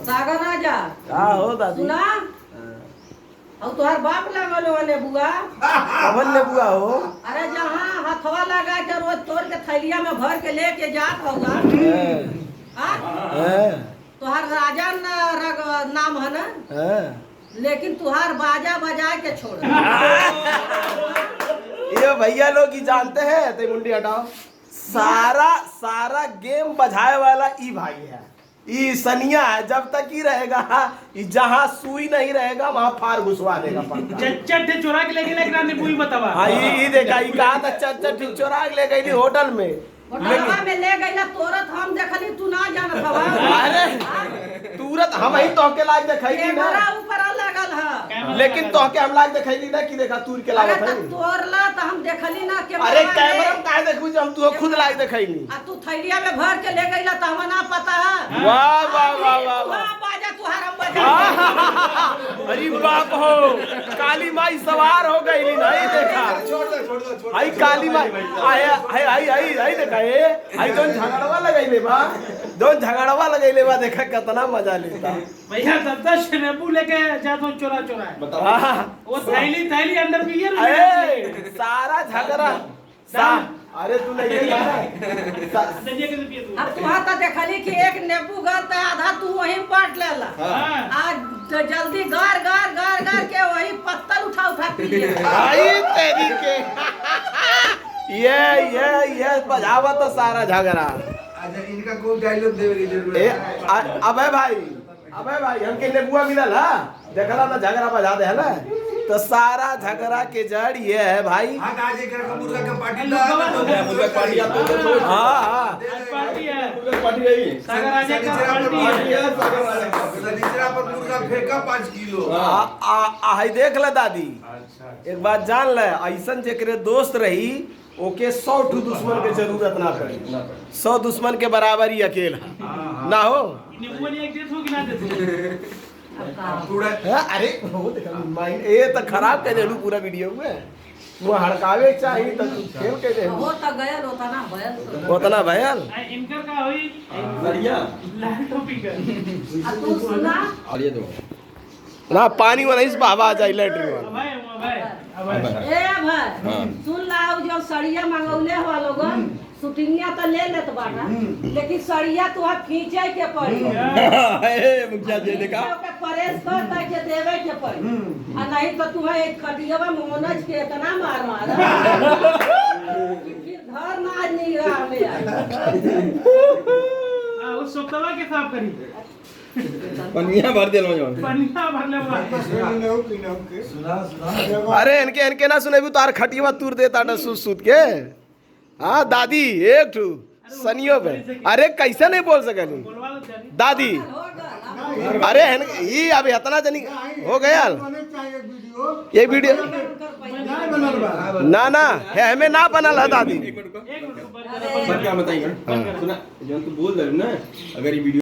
सागर राजा हाँ हो दादी। सुना और तुम्हार बाप लगल वाले बुआ कवन ले बुआ हो? अरे जहाँ हथवा लगा के रोज तोड़ के थैलिया में भर के लेके जात होगा तुहार राजा नाम है ना, लेकिन तुहार बाजा बजा के छोड़। ये भैया लोग ही जानते हैं, ते मुंडी हटाओ। सारा गेम बजाए वाला ई भाई है, ई सनिया है। जब तक ही रहेगा जहाँ सुई नहीं रहेगा वहाँ फार घुसवा देगा। चच्चा चोरा के लेके लेकर आने पूरी बतावा। हाँ ये देखा ये कहा था चच्चा चोरा के ले गई होटल में। होटलवा में ले गईला तोरत हम देखली तू ना जानत हवा। अरे तुरंत हम ही तो के लाग देखैली ना, कैमरा ऊपर लगल है, लेकिन तो के हम लाग देखैली ना कि देखा तूर के लागत है। तोरला तो हम देखली ना के। अरे कैमरा में काहे देखू जब हम तू खुद लाग देखैली। आ तू थैलिया में भर के ले गईला तो हमें ना पता है। वाह वाह वाह वाह वाह। बाजा तुहार हम बजा। अरे बाप हो, काली माई सवार हो गई नहीं देखा। आई काली माई आई देखा ये आई दोन झगड़वा लगैले बा, दोन झगड़वा लगैले बा। देखा कितना मजा लेता भैया। 10 शनेबू लेके जाता हूँ चोरा वो थैली अंदर भी है अरे सारा झगड़ा अरे तू नहीं अब तुहार तो देखली कि एक नींबू गल आधा तू वहीं बांट लेला। आज जल्दी गार गार गार गार के वही पत्तल उठा पी लिया। आई तेरी के ये बजावा तो सारा झगड़ा। अच्छा इनका कोई डायलॉग देवे की जरूरत है? अबे भाई हमके नेबुआ मिलल है, देखला ना झगड़ा बजा दे है ना। तो सारा झगड़ा के जड़ ये है भाई। हां आज एक मुर्गा का पार्टी दा मुर्गा पार्टी आप तो। हां पार्टी है, मुर्गा पार्टी है, सागर राजा का पार्टी है। सागर राजा निचरा पर मुर्गा फेंका 5 किलो। हाय देख ले दादी, एक बात जान ले, ऐसन जेकरे दोस्त रही ओके 100 ठू दुश्मन के जरूरत ना पड़ी। 100 दुश्मन के बराबर ही अकेला ना हो। अरे ये तो खराब कर देलू पूरा वीडियो में। वो हड़कावे चाहिए तो खेल के दे हो त गयल होता ना भयल उतना भयल। इनकर का होई बढ़िया लाल टोपी का। तू सुना और ये दो ना पानी वाला इस बाबा जाए लैट्रिन वाला। भाई ए भाई सुन लाओ जो सड़िया मंगौले हो लोगन शूटिंगिया तो ले लेत बाटा, लेकिन सड़िया तो आप खींचे के पड़ी। ए मुखिया जी देखा ओके परेश कर ता के देवे के पड़ी। आ नहीं तो तू है एक खटियावा मोनज के इतना मार फिर घर ना आज नहीं रहा में। उस सोतवा के साफ करी पनिया भर देलो जो पनिया भरले सुना अरे इनके ना सुने भी तार खटिया तूर देता टा सूत के। हाँ दादी एक ठू सनियो पे। अरे कैसे नहीं बोल सकली दादी। अरे ये अभी इतना जनी हो गया ये वीडियो ना हमें ना बनल है दादी। क्या बताइए सुना जो तू बोल रहे ना, अगर ये वीडियो